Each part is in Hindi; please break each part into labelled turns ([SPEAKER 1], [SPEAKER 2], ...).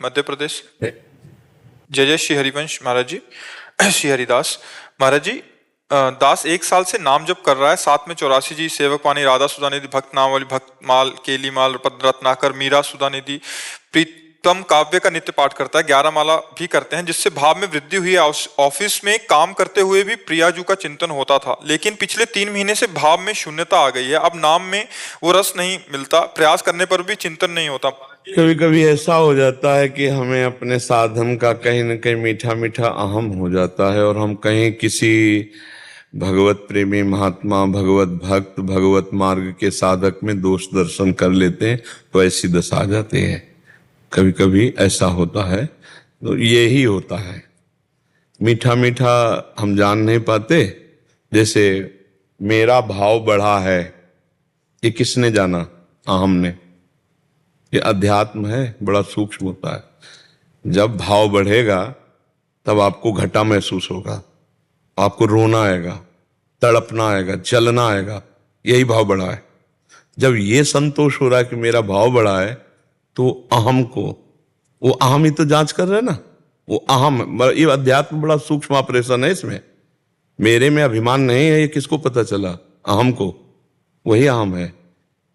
[SPEAKER 1] मध्य प्रदेश। जय जय श्री हरिवंश महाराज जी। श्री हरिदास महाराज जी। दास 1 साल से नाम जप कर रहा है। साथ में 84 जी, सेवक वाणी, राधा सुधा निधि, भक्त नामावली, भक्त माल, केली माल, पद रत्नाकर, मीरा सुधा निधि, प्रीतम काव्य का नित्य पाठ करता है। 11 माला भी करते हैं, जिससे भाव में वृद्धि हुई है। ऑफिस में काम करते हुए भी प्रियाजू का चिंतन होता था, लेकिन पिछले 3 महीने से भाव में शून्यता आ गई है। अब नाम में वो रस नहीं मिलता, प्रयास करने पर भी चिंतन नहीं होता।
[SPEAKER 2] कभी कभी ऐसा हो जाता है कि हमें अपने साधन का कहीं न कहीं मीठा मीठा अहम हो जाता है और हम कहीं किसी भगवत प्रेमी महात्मा, भगवत भक्त, भगवत मार्ग के साधक में दोष दर्शन कर लेते हैं, तो ऐसी दशा आ जाती है। कभी कभी ऐसा होता है, तो ये ही होता है। मीठा मीठा हम जान नहीं पाते। जैसे मेरा भाव बढ़ा है, ये किसने जाना? अहम ने। ये अध्यात्म है, बड़ा सूक्ष्म होता है। जब भाव बढ़ेगा तब आपको घटा महसूस होगा, आपको रोना आएगा, तड़पना आएगा, जलना आएगा। यही भाव बढ़ा है। जब ये संतोष हो रहा है कि मेरा भाव बढ़ा है, तो अहम को, वो अहम ही तो जांच कर रहे हैं ना। वो अहम, ये अध्यात्म बड़ा सूक्ष्म ऑपरेशन है। इसमें मेरे में अभिमान नहीं है, ये किसको पता चला? अहम को। वही अहम है।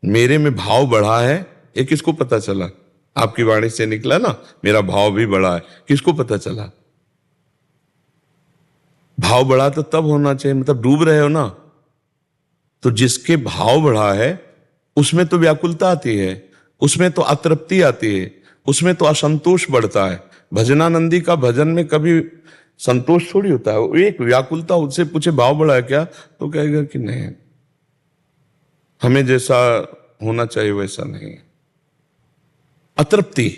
[SPEAKER 2] मेरे में भाव बढ़ा है, ये किसको पता चला? आपकी वाणी से निकला ना, मेरा भाव भी बढ़ा है। किसको पता चला? भाव बढ़ा तो तब होना चाहिए, मतलब डूब रहे हो ना। तो जिसके भाव बढ़ा है उसमें तो व्याकुलता आती है, उसमें तो अतृप्ति आती है, उसमें तो असंतोष बढ़ता है। भजनानंदी का भजन में कभी संतोष थोड़ी होता है। वो एक व्याकुलता, उससे पूछे भाव बढ़ा है क्या, तो कहेगा कि नहीं, हमें जैसा होना चाहिए वैसा नहीं। अतृप्ति।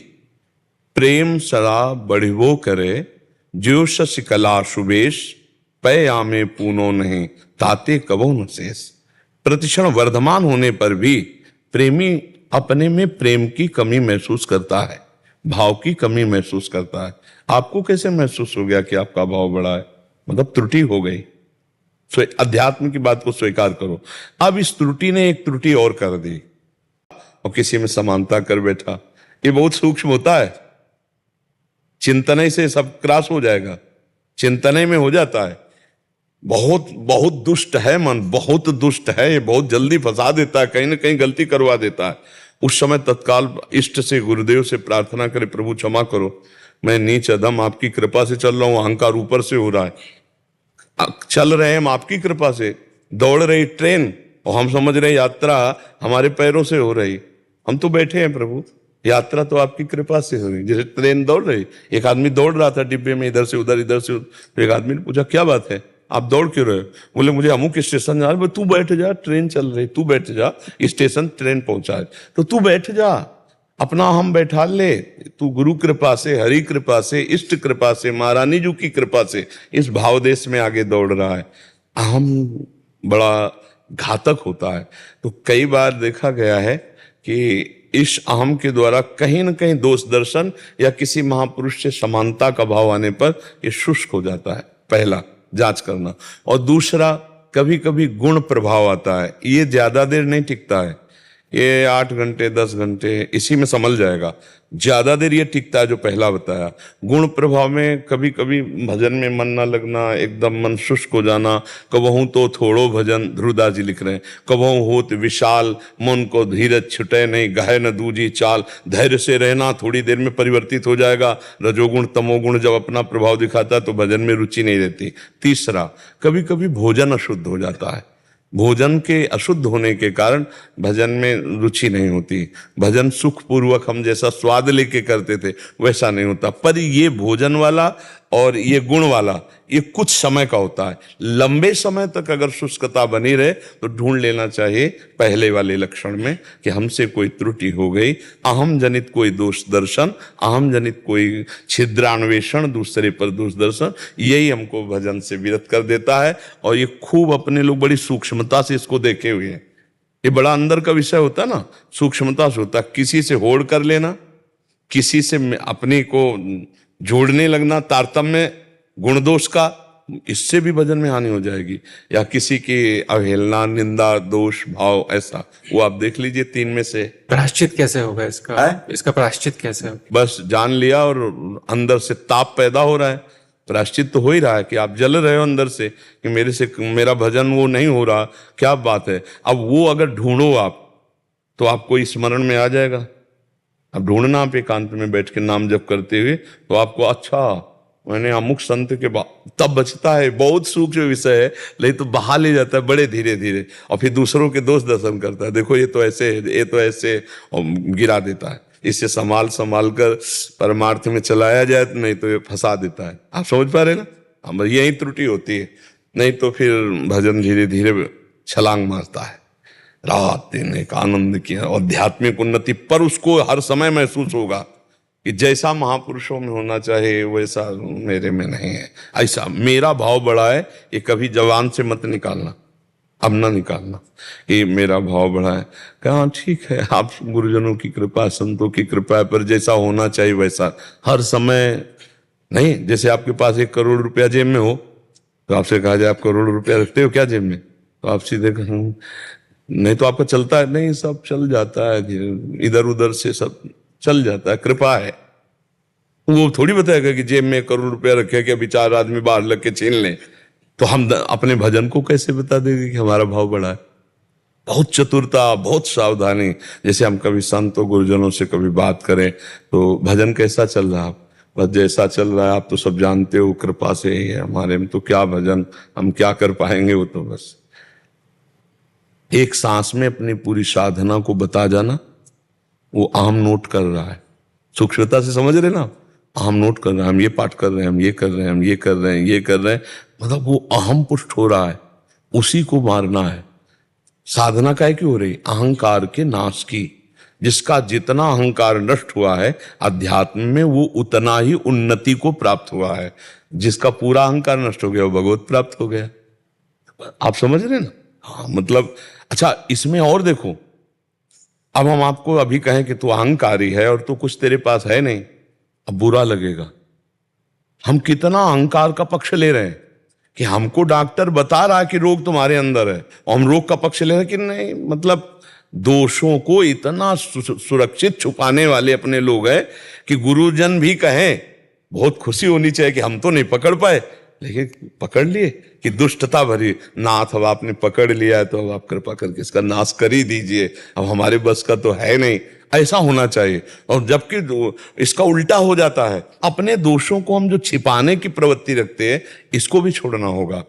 [SPEAKER 2] प्रेम सदा बढ़िवो करे, ज्यो शशि कला सुबेश, पै आमे पूनो नहीं, ताते कबो न शेष। प्रतिक्षण वर्धमान होने पर भी प्रेमी अपने में प्रेम की कमी महसूस करता है, भाव की कमी महसूस करता है। आपको कैसे महसूस हो गया कि आपका भाव बढ़ा है? मतलब त्रुटि हो गई। अध्यात्म की बात को स्वीकार करो। अब इस त्रुटि ने एक त्रुटि और कर दी और किसी में समानता कर बैठा। ये बहुत सूक्ष्म होता है। चिंतन से सब क्रॉस हो जाएगा, चिंतन में हो जाता है। बहुत बहुत दुष्ट है मन, बहुत दुष्ट है। ये बहुत जल्दी फंसा देता है, कहीं ना कहीं गलती करवा देता है। उस समय तत्काल इष्ट से, गुरुदेव से प्रार्थना करे, प्रभु क्षमा करो, मैं नीच अधम आपकी कृपा से चल रहा हूं, अहंकार ऊपर से हो रहा है। चल रहे हैं हम आपकी कृपा से, दौड़ रही ट्रेन और हम समझ रहे यात्रा हमारे पैरों से हो रही। हम तो बैठे हैं प्रभु, यात्रा तो आपकी कृपा से हो रही। जैसे ट्रेन दौड़ रही, एक आदमी दौड़ रहा था डिब्बे में, इधर से उधर, इधर से उधर। तो एक आदमी ने पूछा, क्या बात है, आप दौड़ क्यों रहे हो? बोले, मुझे अमुक स्टेशन जा रहा है। तू बैठ जा, ट्रेन चल रही, तू बैठ जा, स्टेशन ट्रेन पहुंचा है, तो तू बैठ जा, अपना हम बैठा ले। तू गुरु कृपा से, हरि कृपा से, इष्ट कृपा से, महारानी जी की कृपा से इस भावदेश में आगे दौड़ रहा है। अहम बड़ा घातक होता है। तो कई बार देखा गया है कि इस अहम के द्वारा कहीं न कहीं दोष दर्शन या किसी महापुरुष से समानता का भाव आने पर ये शुष्क हो जाता है। पहला जांच करना। और दूसरा, कभी कभी गुण प्रभाव आता है। ये ज्यादा देर नहीं टिकता है, ये 8 घंटे 10 घंटे इसी में संभल जाएगा। ज्यादा देर ये टिकता है जो पहला बताया। गुण प्रभाव में कभी कभी भजन में मन न लगना, एकदम मन शुष्क हो जाना। कबहू तो थोड़ो भजन, ध्रुवदास जी लिख रहे हैं, कबहू होत विशाल, मन को धीरज छुटे नहीं, गहे न दूजी चाल। धैर्य से रहना, थोड़ी देर में परिवर्तित हो जाएगा। रजोगुण तमोगुण जब अपना प्रभाव दिखाता है तो भजन में रुचि नहीं रहती। तीसरा, कभी कभी भोजन अशुद्ध हो जाता है। भोजन के अशुद्ध होने के कारण भजन में रुचि नहीं होती। भजन सुखपूर्वक हम जैसा स्वाद लेके करते थे वैसा नहीं होता। पर ये भोजन वाला और ये गुण वाला, ये कुछ समय का होता है। लंबे समय तक अगर शुष्कता बनी रहे तो ढूंढ लेना चाहिए पहले वाले लक्षण में कि हमसे कोई त्रुटि हो गई। अहम जनित कोई दोष दर्शन, अहम जनित कोई छिद्रान्वेषण, दूसरे पर दोष दर्शन, यही हमको भजन से विरत कर देता है। और ये खूब अपने लोग बड़ी सूक्ष्मता से इसको देखे हुए हैं। ये बड़ा अंदर का विषय होता है ना, सूक्ष्मता से होता। किसी से होड़ कर लेना, किसी से अपने को जोड़ने लगना, तारतम्य गुण दोष का, इससे भी भजन में हानि हो जाएगी। या किसी की अवहेलना, निंदा, दोष भाव, ऐसा वो आप देख लीजिए 3 में से।
[SPEAKER 3] प्रायश्चित कैसे होगा इसका?
[SPEAKER 2] है?
[SPEAKER 3] इसका प्रायश्चित कैसे होगा?
[SPEAKER 2] बस जान लिया और अंदर से ताप पैदा हो रहा है, प्रायश्चित तो हो ही रहा है कि आप जल रहे हो अंदर से कि मेरे से मेरा भजन वो नहीं हो रहा, क्या बात है। अब वो अगर ढूंढो आप तो आपको स्मरण में आ जाएगा। अब ढूंढना आप एकांत में बैठ के नाम जप करते हुए, तो आपको अच्छा मैंने अमुक संत के तब बचता है। बहुत सूक्ष्म विषय है, लेकिन तो बहा ले जाता है बड़े धीरे धीरे, और फिर दूसरों के दोष दर्शन करता है, देखो ये तो ऐसे है, ये तो ऐसे, और गिरा देता है। इससे संभाल संभाल कर परमार्थ में चलाया जाए, तो नहीं तो ये फंसा देता है। आप समझ पा रहे ना? हम यही त्रुटि होती है, नहीं तो फिर भजन धीरे धीरे छलांग मारता है। रात दिन एक आनंद की आध्यात्मिक उन्नति, पर उसको हर समय महसूस होगा कि जैसा महापुरुषों में होना चाहिए वैसा मेरे में नहीं है। ऐसा मेरा भाव बड़ा है, ये कभी जवान से मत निकालना, अब ना निकालना कि मेरा भाव बड़ा है। कहा ठीक है, आप गुरुजनों की कृपा, संतों की कृपा पर जैसा होना चाहिए वैसा हर समय नहीं। जैसे आपके पास 1 करोड़ रुपया जेब में हो, तो आपसे कहा जाए आप करोड़ रुपया रखते हो क्या जेब में, तो आप सीधे नहीं, तो आपका चलता है नहीं, सब चल जाता है, इधर उधर से सब चल जाता है, कृपा है। वो थोड़ी बताएगा कि जेब में 1 करोड़ रुपया रखे कि अभी 4 आदमी बाहर लग के छीन लें। तो हम अपने भजन को कैसे बता देंगे कि हमारा भाव बड़ा है? बहुत चतुरता, बहुत सावधानी। जैसे हम कभी संतों गुरुजनों से कभी बात करें तो भजन कैसा चल रहा है, बस जैसा चल रहा है आप तो सब जानते हो, कृपा से ही है, हमारे में तो क्या भजन, हम क्या कर पाएंगे। वो तो बस एक सांस में अपनी पूरी साधना को बता जाना, वो अहम नोट कर रहा है। सूक्ष्मता से समझ रहे ना? अहम नोट कर रहा है, हम ये पाठ कर रहे हैं, हम ये कर रहे हैं, हम ये कर रहे हैं, ये कर रहे हैं, मतलब वो अहम पुष्ट हो रहा है, उसी को मारना है। साधना काय की हो रही? अहंकार के नाश की। जिसका जितना अहंकार नष्ट हुआ है अध्यात्म में, वो उतना ही उन्नति को प्राप्त हुआ है। जिसका पूरा अहंकार नष्ट हो गया वो भगवत प्राप्त हो गया। आप समझ रहे ना? हाँ, मतलब अच्छा, इसमें और देखो, अब हम आपको अभी कहें कि तू अहंकारी है और तू कुछ तेरे पास है नहीं, अब बुरा लगेगा। हम कितना अहंकार का पक्ष ले रहे हैं कि हमको डॉक्टर बता रहा है कि रोग तुम्हारे अंदर है, और हम रोग का पक्ष ले रहे हैं कि नहीं। मतलब दोषों को इतना सुरक्षित छुपाने वाले अपने लोग हैं कि गुरुजन भी कहें, बहुत खुशी होनी चाहिए कि हम तो नहीं पकड़ पाए, लेकिन पकड़ लिए कि दुष्टता भरी। नाथ अब आपने पकड़ लिया है तो अब आप कृपा करके इसका नाश कर ही दीजिए, अब हमारे बस का तो है नहीं, ऐसा होना चाहिए। और जबकि इसका उल्टा हो जाता है, अपने दोषों को हम जो छिपाने की प्रवृत्ति रखते हैं, इसको भी छोड़ना होगा।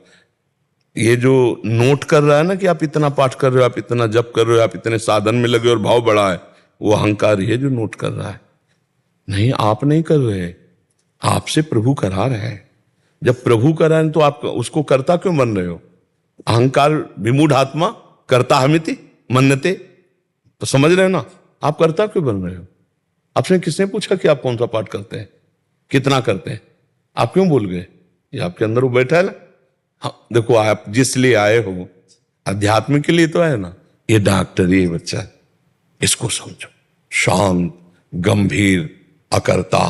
[SPEAKER 2] ये जो नोट कर रहा है ना कि आप इतना पाठ कर रहे हो, आप इतना जप कर रहे हो, आप इतने साधन में लगे और भाव बढ़ा है, वो अहंकार ही है जो नोट कर रहा है। नहीं, आप नहीं कर रहे, आपसे प्रभु करा रहे हैं। जब प्रभु करा है तो आप उसको करता क्यों बन रहे हो? अहंकार विमूढ़ आत्मा करता हमिति मन्नते, तो समझ रहे हो ना? आप करता क्यों बन रहे हो? आपने किसने पूछा कि आप कौन सा पाठ करते हैं, कितना करते हैं? आप क्यों भूल गए? ये आपके अंदर वो बैठा है ना। हाँ, देखो, आप जिस लिए आए हो अध्यात्म के लिए तो है ना। ये डॉक्टर, ये बच्चा, इसको समझो, शांत, गंभीर, अकर्ता,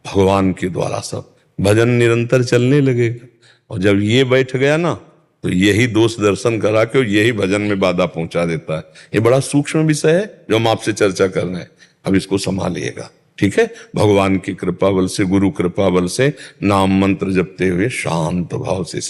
[SPEAKER 2] भगवान के द्वारा सब भजन निरंतर चलने लगेगा। और जब ये बैठ गया ना, तो यही दोष दर्शन करा के यही भजन में बाधा पहुंचा देता है। ये बड़ा सूक्ष्म विषय है जो हम आपसे चर्चा कर रहे हैं, अब इसको संभालिएगा, ठीक है? भगवान की कृपा बल से, गुरु कृपा बल से नाम मंत्र जपते हुए शांत भाव से